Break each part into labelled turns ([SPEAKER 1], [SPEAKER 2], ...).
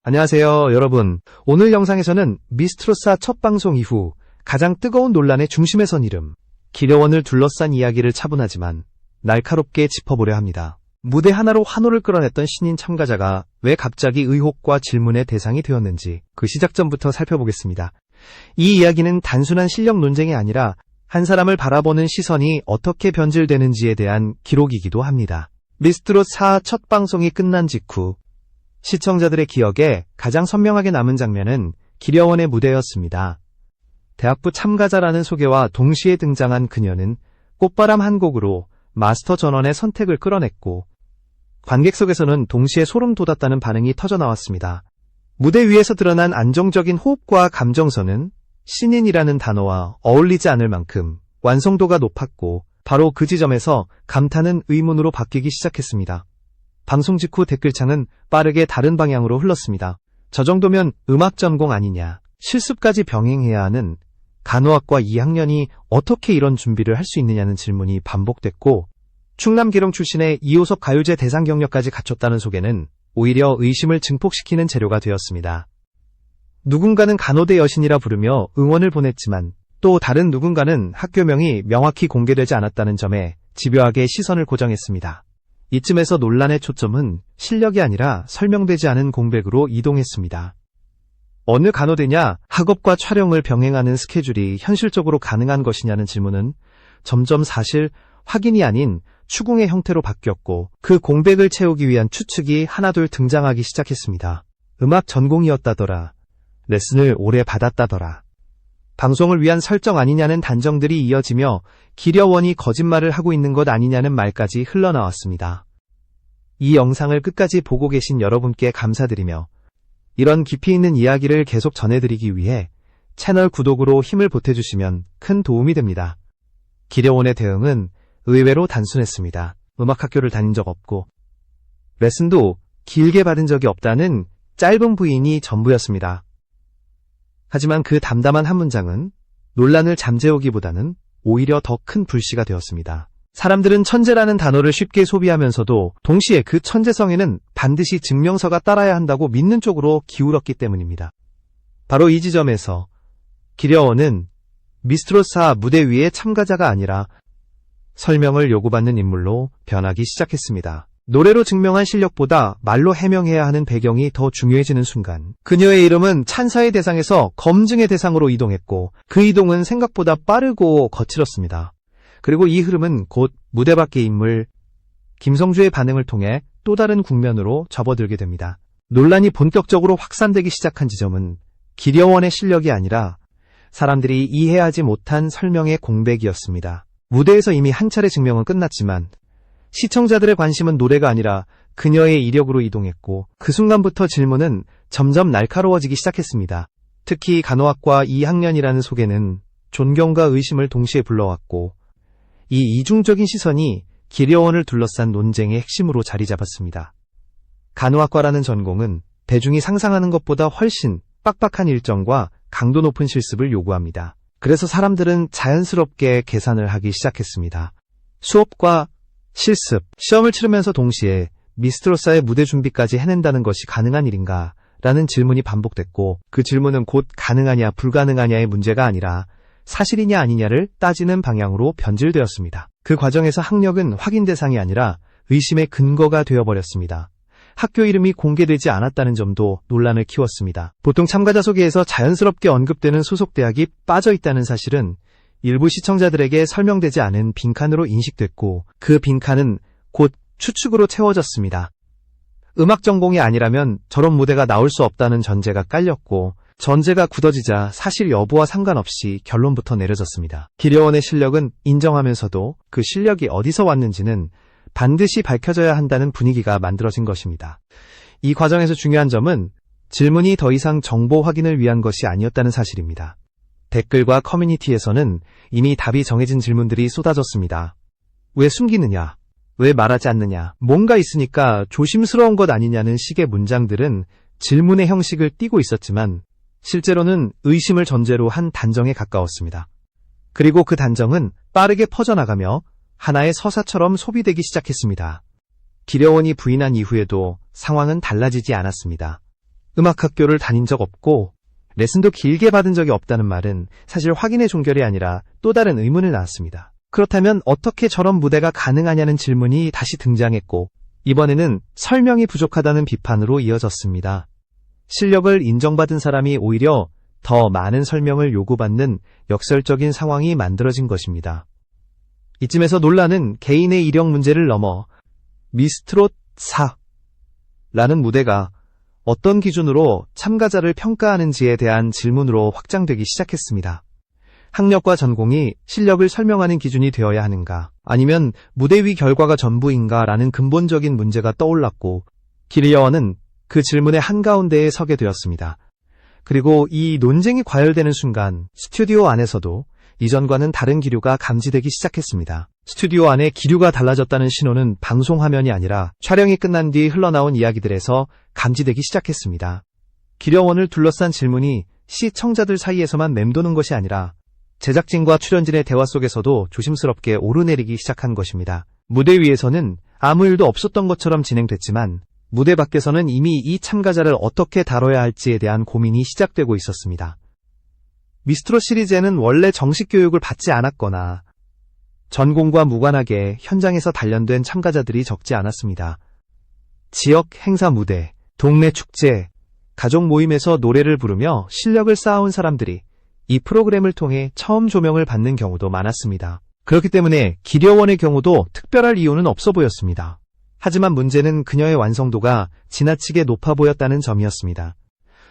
[SPEAKER 1] 안녕하세요, 여러분. 오늘 영상에서는 미스트로사 첫 방송 이후 가장 뜨거운 논란의 중심에 선 이름, 기려원을 둘러싼 이야기를 차분하지만 날카롭게 짚어보려 합니다. 무대 하나로 환호를 끌어냈던 신인 참가자가 왜 갑자기 의혹과 질문의 대상이 되었는지 그 시작점부터 살펴보겠습니다. 이 이야기는 단순한 실력 논쟁이 아니라 한 사람을 바라보는 시선이 어떻게 변질되는지에 대한 기록이기도 합니다. 미스트롯4 첫 방송이 끝난 직후 시청자들의 기억에 가장 선명하게 남은 장면은 기려원의 무대였습니다. 대학부 참가자라는 소개와 동시에 등장한 그녀는 꽃바람 한 곡으로 마스터 전원의 선택을 끌어냈고 관객석에서는 동시에 소름 돋았다는 반응이 터져나왔습니다. 무대 위에서 드러난 안정적인 호흡과 감정선은 신인이라는 단어와 어울리지 않을 만큼 완성도가 높았고 바로 그 지점에서 감탄은 의문으로 바뀌기 시작했습니다. 방송 직후 댓글창은 빠르게 다른 방향으로 흘렀습니다. 저 정도면 음악 전공 아니냐, 실습까지 병행해야 하는 간호학과 2학년이 어떻게 이런 준비를 할 수 있느냐는 질문이 반복됐고 충남 기령 출신의 이호섭 가요제 대상 경력까지 갖췄다는 소개는 오히려 의심을 증폭시키는 재료가 되었습니다. 누군가는 간호대 여신이라 부르며 응원을 보냈지만 또 다른 누군가는 학교명이 명확히 공개되지 않았다는 점에 집요하게 시선을 고정했습니다. 이쯤에서 논란의 초점은 실력이 아니라 설명되지 않은 공백으로 이동했습니다. 어느 간호대냐, 학업과 촬영을 병행하는 스케줄이 현실적으로 가능한 것이냐는 질문은 점점 사실 확인이 아닌 추궁의 형태로 바뀌었고 그 공백을 채우기 위한 추측이 하나둘 등장하기 시작했습니다. 음악 전공이었다더라. 레슨을 오래 받았다더라. 방송을 위한 설정 아니냐는 단정들이 이어지며 기려원이 거짓말을 하고 있는 것 아니냐는 말까지 흘러나왔습니다. 이 영상을 끝까지 보고 계신 여러분께 감사드리며 이런 깊이 있는 이야기를 계속 전해드리기 위해 채널 구독으로 힘을 보태주시면 큰 도움이 됩니다. 기려원의 대응은 의외로 단순했습니다. 음악학교를 다닌 적 없고 레슨도 길게 받은 적이 없다는 짧은 부인이 전부였습니다. 하지만 그 담담한 한 문장은 논란을 잠재우기보다는 오히려 더 큰 불씨가 되었습니다. 사람들은 천재라는 단어를 쉽게 소비하면서도 동시에 그 천재성에는 반드시 증명서가 따라야 한다고 믿는 쪽으로 기울었기 때문입니다. 바로 이 지점에서 기려원은 미스트롯4 무대 위의 참가자가 아니라 설명을 요구받는 인물로 변하기 시작했습니다. 노래로 증명한 실력보다 말로 해명해야 하는 배경이 더 중요해지는 순간 그녀의 이름은 찬사의 대상에서 검증의 대상으로 이동했고 그 이동은 생각보다 빠르고 거칠었습니다. 그리고 이 흐름은 곧 무대 밖의 인물 김성주의 반응을 통해 또 다른 국면으로 접어들게 됩니다. 논란이 본격적으로 확산되기 시작한 지점은 기려원의 실력이 아니라 사람들이 이해하지 못한 설명의 공백이었습니다. 무대에서 이미 한 차례 증명은 끝났지만 시청자들의 관심은 노래가 아니라 그녀의 이력으로 이동했고 그 순간부터 질문은 점점 날카로워지기 시작했습니다. 특히 간호학과 2학년이라는 소개는 존경과 의심을 동시에 불러왔고 이 이중적인 시선이 기려원을 둘러싼 논쟁의 핵심으로 자리 잡았습니다. 간호학과라는 전공은 대중이 상상하는 것보다 훨씬 빡빡한 일정과 강도 높은 실습을 요구합니다. 그래서 사람들은 자연스럽게 계산을 하기 시작했습니다. 수업과 실습, 시험을 치르면서 동시에 미스트롯사의 무대 준비까지 해낸다는 것이 가능한 일인가? 라는 질문이 반복됐고 그 질문은 곧 가능하냐 불가능하냐의 문제가 아니라 사실이냐 아니냐를 따지는 방향으로 변질되었습니다. 그 과정에서 학력은 확인 대상이 아니라 의심의 근거가 되어버렸습니다. 학교 이름이 공개되지 않았다는 점도 논란을 키웠습니다. 보통 참가자 소개에서 자연스럽게 언급되는 소속 대학이 빠져있다는 사실은 일부 시청자들에게 설명되지 않은 빈칸으로 인식됐고 그 빈칸은 곧 추측으로 채워졌습니다. 음악 전공이 아니라면 저런 무대가 나올 수 없다는 전제가 깔렸고 전제가 굳어지자 사실 여부와 상관없이 결론부터 내려졌습니다. 기려원의 실력은 인정하면서도 그 실력이 어디서 왔는지는 반드시 밝혀져야 한다는 분위기가 만들어진 것입니다. 이 과정에서 중요한 점은 질문이 더 이상 정보 확인을 위한 것이 아니었다는 사실입니다. 댓글과 커뮤니티에서는 이미 답이 정해진 질문들이 쏟아졌습니다. 왜 숨기느냐? 왜 말하지 않느냐? 뭔가 있으니까 조심스러운 것 아니냐는 식의 문장들은 질문의 형식을 띠고 있었지만 실제로는 의심을 전제로 한 단정에 가까웠습니다. 그리고 그 단정은 빠르게 퍼져나가며 하나의 서사처럼 소비되기 시작했습니다. 기려원이 부인한 이후에도 상황은 달라지지 않았습니다. 음악학교를 다닌 적 없고 레슨도 길게 받은 적이 없다는 말은 사실 확인의 종결이 아니라 또 다른 의문을 낳았습니다. 그렇다면 어떻게 저런 무대가 가능하냐는 질문이 다시 등장했고 이번에는 설명이 부족하다는 비판으로 이어졌습니다. 실력을 인정받은 사람이 오히려 더 많은 설명을 요구받는 역설적인 상황이 만들어진 것입니다. 이쯤에서 논란은 개인의 이력 문제를 넘어 미스트롯 4라는 무대가 어떤 기준으로 참가자를 평가하는지에 대한 질문으로 확장되기 시작했습니다. 학력과 전공이 실력을 설명하는 기준이 되어야 하는가, 아니면 무대 위 결과가 전부인가 라는 근본적인 문제가 떠올랐고 기리어원은 그 질문의 한가운데에 서게 되었습니다. 그리고 이 논쟁이 과열되는 순간 스튜디오 안에서도 이전과는 다른 기류가 감지되기 시작했습니다. 스튜디오 안에 기류가 달라졌다는 신호는 방송 화면이 아니라 촬영이 끝난 뒤 흘러나온 이야기들에서 감지되기 시작했습니다. 기려원을 둘러싼 질문이 시청자들 사이에서만 맴도는 것이 아니라 제작진과 출연진의 대화 속에서도 조심스럽게 오르내리기 시작한 것입니다. 무대 위에서는 아무 일도 없었던 것처럼 진행됐지만 무대 밖에서는 이미 이 참가자를 어떻게 다뤄야 할지에 대한 고민이 시작되고 있었습니다. 미스트롯 시리즈에는 원래 정식 교육을 받지 않았거나 전공과 무관하게 현장에서 단련된 참가자들이 적지 않았습니다. 지역 행사 무대, 동네 축제, 가족 모임에서 노래를 부르며 실력을 쌓아온 사람들이 이 프로그램을 통해 처음 조명을 받는 경우도 많았습니다. 그렇기 때문에 기려원의 경우도 특별할 이유는 없어 보였습니다. 하지만 문제는 그녀의 완성도가 지나치게 높아 보였다는 점이었습니다.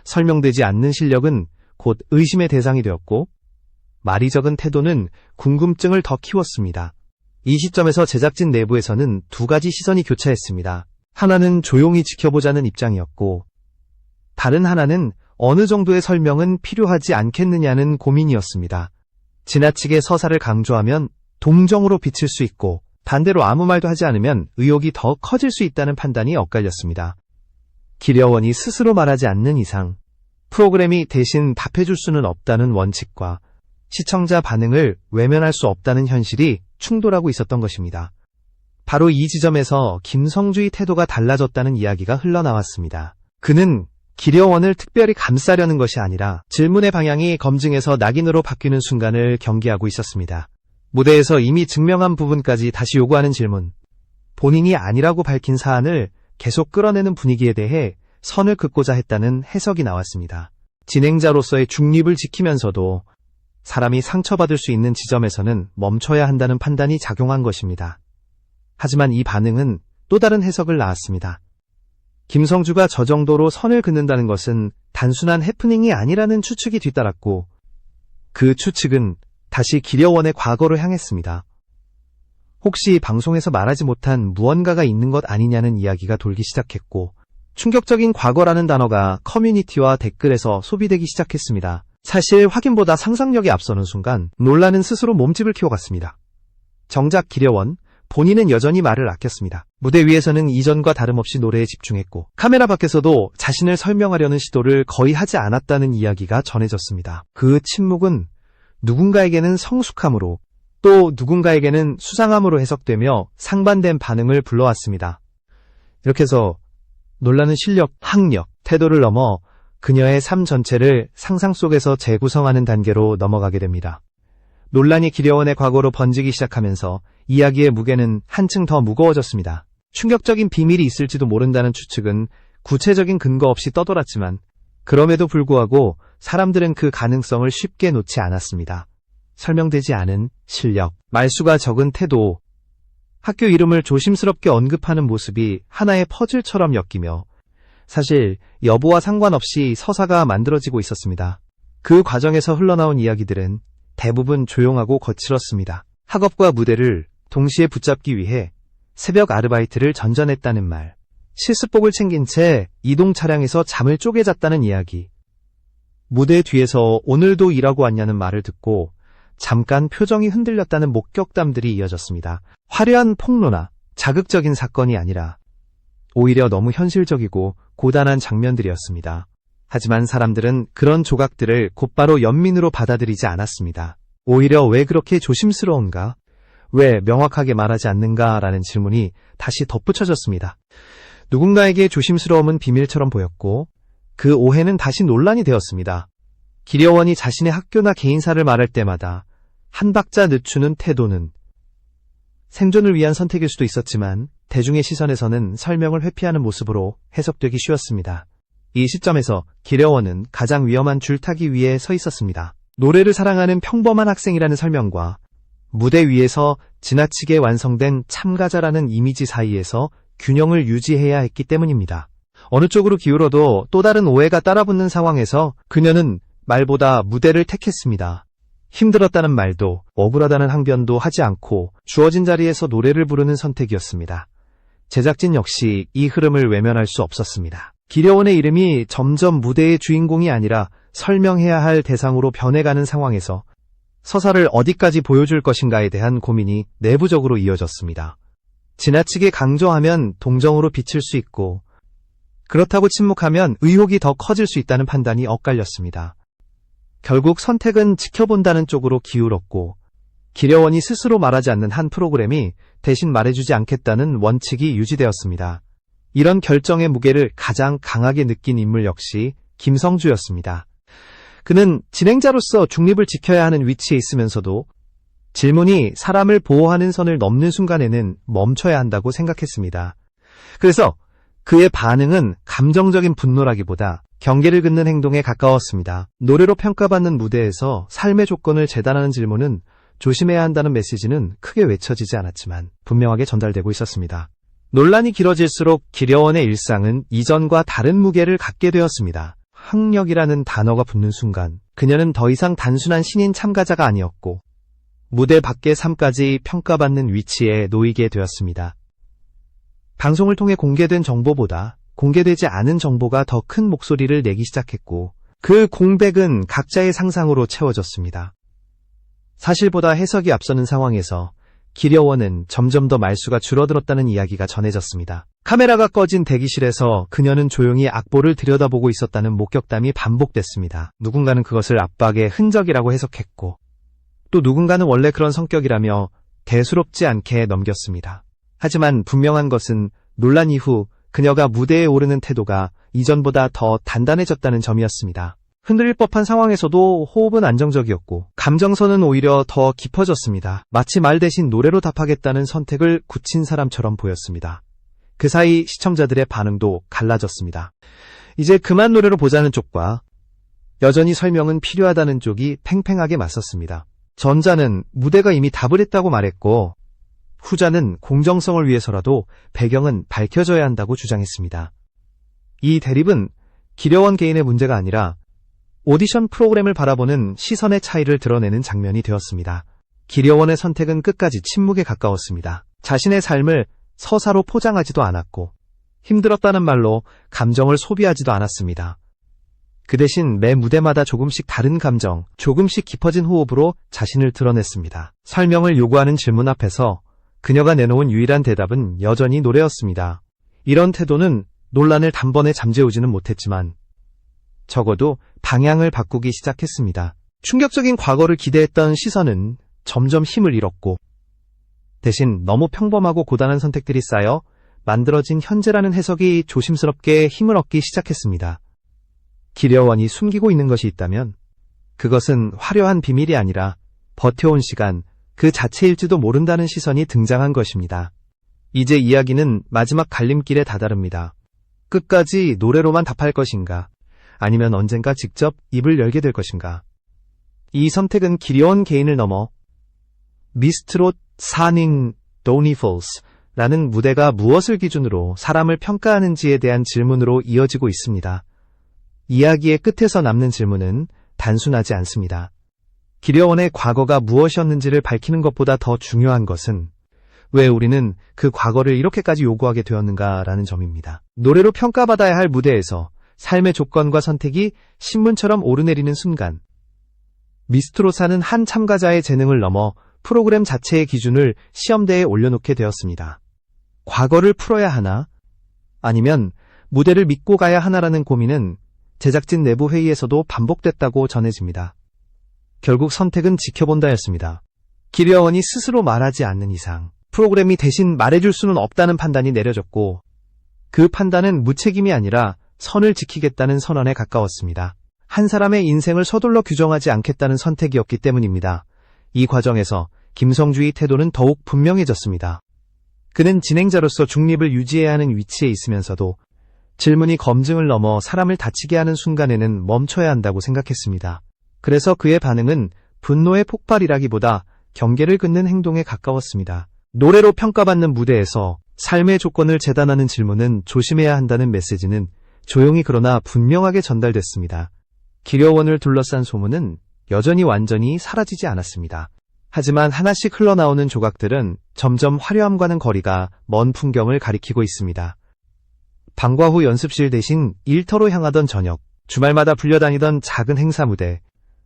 [SPEAKER 1] 설명되지 않는 실력은 곧 의심의 대상이 되었고 말이 적은 태도는 궁금증을 더 키웠습니다. 이 시점에서 제작진 내부에서는 두 가지 시선이 교차했습니다. 하나는 조용히 지켜보자는 입장이었고 다른 하나는 어느 정도의 설명은 필요하지 않겠느냐는 고민이었습니다. 지나치게 서사를 강조하면 동정으로 비칠 수 있고 반대로 아무 말도 하지 않으면 의혹이 더 커질 수 있다는 판단이 엇갈렸습니다. 기려원이 스스로 말하지 않는 이상 프로그램이 대신 답해줄 수는 없다는 원칙과 시청자 반응을 외면할 수 없다는 현실이 충돌하고 있었던 것입니다. 바로 이 지점에서 김성주의 태도가 달라졌다는 이야기가 흘러나왔습니다. 그는 기려원을 특별히 감싸려는 것이 아니라 질문의 방향이 검증에서 낙인으로 바뀌는 순간을 경계하고 있었습니다. 무대에서 이미 증명한 부분까지 다시 요구하는 질문, 본인이 아니라고 밝힌 사안을 계속 끌어내는 분위기에 대해 선을 긋고자 했다는 해석이 나왔습니다. 진행자로서의 중립을 지키면서도 사람이 상처받을 수 있는 지점에서는 멈춰야 한다는 판단이 작용한 것입니다. 하지만 이 반응은 또 다른 해석을 낳았습니다. 김성주가 저 정도로 선을 긋는다는 것은 단순한 해프닝이 아니라는 추측이 뒤따랐고 그 추측은 다시 기려원의 과거로 향했습니다. 혹시 방송에서 말하지 못한 무언가가 있는 것 아니냐는 이야기가 돌기 시작했고 충격적인 과거라는 단어가 커뮤니티와 댓글에서 소비되기 시작했습니다. 사실 확인보다 상상력이 앞서는 순간 논란은 스스로 몸집을 키워갔습니다. 정작 기려원, 본인은 여전히 말을 아꼈습니다. 무대 위에서는 이전과 다름없이 노래에 집중했고 카메라 밖에서도 자신을 설명하려는 시도를 거의 하지 않았다는 이야기가 전해졌습니다. 그 침묵은 누군가에게는 성숙함으로 또 누군가에게는 수상함으로 해석되며 상반된 반응을 불러왔습니다. 이렇게 해서 논란은 실력, 학력, 태도를 넘어 그녀의 삶 전체를 상상 속에서 재구성하는 단계로 넘어가게 됩니다. 논란이 기려원의 과거로 번지기 시작하면서 이야기의 무게는 한층 더 무거워졌습니다. 충격적인 비밀이 있을지도 모른다는 추측은 구체적인 근거 없이 떠돌았지만 그럼에도 불구하고 사람들은 그 가능성을 쉽게 놓지 않았습니다. 설명되지 않은 실력, 말수가 적은 태도, 학교 이름을 조심스럽게 언급하는 모습이 하나의 퍼즐처럼 엮이며 사실 여부와 상관없이 서사가 만들어지고 있었습니다. 그 과정에서 흘러나온 이야기들은 대부분 조용하고 거칠었습니다. 학업과 무대를 동시에 붙잡기 위해 새벽 아르바이트를 전전했다는 말, 실습복을 챙긴 채 이동 차량에서 잠을 쪼개 잤다는 이야기, 무대 뒤에서 오늘도 일하고 왔냐는 말을 듣고 잠깐 표정이 흔들렸다는 목격담들이 이어졌습니다. 화려한 폭로나 자극적인 사건이 아니라 오히려 너무 현실적이고 고단한 장면들이었습니다. 하지만 사람들은 그런 조각들을 곧바로 연민으로 받아들이지 않았습니다. 오히려 왜 그렇게 조심스러운가? 왜 명확하게 말하지 않는가? 라는 질문이 다시 덧붙여졌습니다. 누군가에게 조심스러움은 비밀처럼 보였고 그 오해는 다시 논란이 되었습니다. 기려원이 자신의 학교나 개인사를 말할 때마다 한 박자 늦추는 태도는 생존을 위한 선택일 수도 있었지만 대중의 시선에서는 설명을 회피하는 모습으로 해석되기 쉬웠습니다. 이 시점에서 기려원은 가장 위험한 줄타기 위에 서 있었습니다. 노래를 사랑하는 평범한 학생이라는 설명과 무대 위에서 지나치게 완성된 참가자라는 이미지 사이에서 균형을 유지해야 했기 때문입니다. 어느 쪽으로 기울어도 또 다른 오해가 따라붙는 상황에서 그녀는 말보다 무대를 택했습니다. 힘들었다는 말도 억울하다는 항변도 하지 않고 주어진 자리에서 노래를 부르는 선택이었습니다. 제작진 역시 이 흐름을 외면할 수 없었습니다. 기려원의 이름이 점점 무대의 주인공이 아니라 설명해야 할 대상으로 변해가는 상황에서 서사를 어디까지 보여줄 것인가에 대한 고민이 내부적으로 이어졌습니다. 지나치게 강조하면 동정으로 비칠 수 있고 그렇다고 침묵하면 의혹이 더 커질 수 있다는 판단이 엇갈렸습니다. 결국 선택은 지켜본다는 쪽으로 기울었고 기려원이 스스로 말하지 않는 한 프로그램이 대신 말해주지 않겠다는 원칙이 유지되었습니다. 이런 결정의 무게를 가장 강하게 느낀 인물 역시 김성주였습니다. 그는 진행자로서 중립을 지켜야 하는 위치에 있으면서도 질문이 사람을 보호하는 선을 넘는 순간에는 멈춰야 한다고 생각했습니다. 그래서 그의 반응은 감정적인 분노라기보다 경계를 긋는 행동에 가까웠습니다. 노래로 평가받는 무대에서 삶의 조건을 재단하는 질문은 조심해야 한다는 메시지는 크게 외쳐지지 않았지만 분명하게 전달되고 있었습니다. 논란이 길어질수록 기려원의 일상은 이전과 다른 무게를 갖게 되었습니다. 학력이라는 단어가 붙는 순간 그녀는 더 이상 단순한 신인 참가자가 아니었고 무대 밖의 삶까지 평가받는 위치에 놓이게 되었습니다. 방송을 통해 공개된 정보보다 공개되지 않은 정보가 더 큰 목소리를 내기 시작했고 그 공백은 각자의 상상으로 채워졌습니다. 사실보다 해석이 앞서는 상황에서 기려원은 점점 더 말수가 줄어들었다는 이야기가 전해졌습니다. 카메라가 꺼진 대기실에서 그녀는 조용히 악보를 들여다보고 있었다는 목격담이 반복됐습니다. 누군가는 그것을 압박의 흔적이라고 해석했고 또 누군가는 원래 그런 성격이라며 대수롭지 않게 넘겼습니다. 하지만 분명한 것은 논란 이후 그녀가 무대에 오르는 태도가 이전보다 더 단단해졌다는 점이었습니다. 흔들릴 법한 상황에서도 호흡은 안정적이었고 감정선은 오히려 더 깊어졌습니다. 마치 말 대신 노래로 답하겠다는 선택을 굳힌 사람처럼 보였습니다. 그 사이 시청자들의 반응도 갈라졌습니다. 이제 그만 노래로 보자는 쪽과 여전히 설명은 필요하다는 쪽이 팽팽하게 맞섰습니다. 전자는 무대가 이미 답을 했다고 말했고 후자는 공정성을 위해서라도 배경은 밝혀져야 한다고 주장했습니다. 이 대립은 기려원 개인의 문제가 아니라 오디션 프로그램을 바라보는 시선의 차이를 드러내는 장면이 되었습니다. 기려원의 선택은 끝까지 침묵에 가까웠습니다. 자신의 삶을 서사로 포장하지도 않았고 힘들었다는 말로 감정을 소비하지도 않았습니다. 그 대신 매 무대마다 조금씩 다른 감정, 조금씩 깊어진 호흡으로 자신을 드러냈습니다. 설명을 요구하는 질문 앞에서 그녀가 내놓은 유일한 대답은 여전히 노래였습니다. 이런 태도는 논란을 단번에 잠재우지는 못했지만 적어도 방향을 바꾸기 시작했습니다. 충격적인 과거를 기대했던 시선은 점점 힘을 잃었고 대신 너무 평범하고 고단한 선택들이 쌓여 만들어진 현재라는 해석이 조심스럽게 힘을 얻기 시작했습니다. 기려원이 숨기고 있는 것이 있다면 그것은 화려한 비밀이 아니라 버텨온 시간 그 자체일지도 모른다는 시선이 등장한 것입니다. 이제 이야기는 마지막 갈림길에 다다릅니다. 끝까지 노래로만 답할 것인가 아니면 언젠가 직접 입을 열게 될 것인가. 이 선택은 기려원 개인을 넘어 미스트롯 사닝 도니폴스 라는 무대가 무엇을 기준으로 사람을 평가하는지에 대한 질문으로 이어지고 있습니다. 이야기의 끝에서 남는 질문은 단순하지 않습니다. 기려원의 과거가 무엇이었는지를 밝히는 것보다 더 중요한 것은 왜 우리는 그 과거를 이렇게까지 요구하게 되었는가라는 점입니다. 노래로 평가받아야 할 무대에서 삶의 조건과 선택이 신문처럼 오르내리는 순간 미스트롯사는 한 참가자의 재능을 넘어 프로그램 자체의 기준을 시험대에 올려놓게 되었습니다. 과거를 풀어야 하나? 아니면 무대를 믿고 가야 하나라는 고민은 제작진 내부 회의에서도 반복됐다고 전해집니다. 결국 선택은 지켜본다였습니다. 기려원이 스스로 말하지 않는 이상 프로그램이 대신 말해줄 수는 없다는 판단이 내려졌고 그 판단은 무책임이 아니라 선을 지키겠다는 선언에 가까웠습니다. 한 사람의 인생을 서둘러 규정하지 않겠다는 선택이었기 때문입니다. 이 과정에서 김성주의 태도는 더욱 분명해졌습니다. 그는 진행자로서 중립을 유지해야 하는 위치에 있으면서도 질문이 검증을 넘어 사람을 다치게 하는 순간에는 멈춰야 한다고 생각했습니다. 그래서 그의 반응은 분노의 폭발이라기보다 경계를 긋는 행동에 가까웠습니다. 노래로 평가받는 무대에서 삶의 조건을 재단하는 질문은 조심해야 한다는 메시지는 조용히 그러나 분명하게 전달됐습니다. 기려원을 둘러싼 소문은 여전히 완전히 사라지지 않았습니다. 하지만 하나씩 흘러나오는 조각들은 점점 화려함과는 거리가 먼 풍경을 가리키고 있습니다. 방과 후 연습실 대신 일터로 향하던 저녁, 주말마다 불려다니던 작은 행사 무대,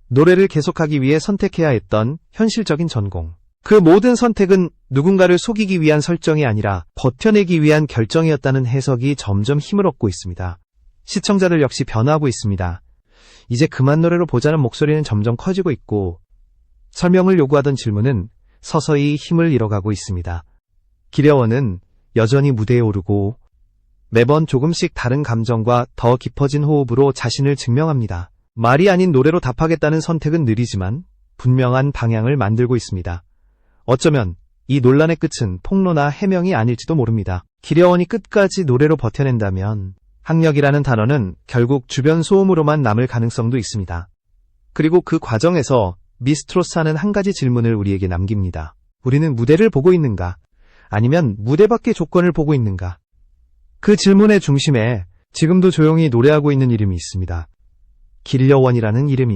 [SPEAKER 1] 노래를 계속하기 위해 선택해야 했던 현실적인 전공. 그 모든 선택은 누군가를 속이기 위한 설정이 아니라 버텨내기 위한 결정이었다는 해석이 점점 힘을 얻고 있습니다. 시청자들 역시 변화하고 있습니다. 이제 그만 노래로 보자는 목소리는 점점 커지고 있고 설명을 요구하던 질문은 서서히 힘을 잃어가고 있습니다. 기려원은 여전히 무대에 오르고 매번 조금씩 다른 감정과 더 깊어진 호흡으로 자신을 증명합니다. 말이 아닌 노래로 답하겠다는 선택은 느리지만 분명한 방향을 만들고 있습니다. 어쩌면 이 논란의 끝은 폭로나 해명이 아닐지도 모릅니다. 기려원이 끝까지 노래로 버텨낸다면 학력이라는 단어는 결국 주변 소음으로만 남을 가능성도 있습니다. 그리고 그 과정에서 미스트로스는 한 가지 질문을 우리에게 남깁니다. 우리는 무대를 보고 있는가? 아니면 무대 밖의 조건을 보고 있는가? 그 질문의 중심에 지금도 조용히 노래하고 있는 이름이 있습니다. 기려원이라는 이름이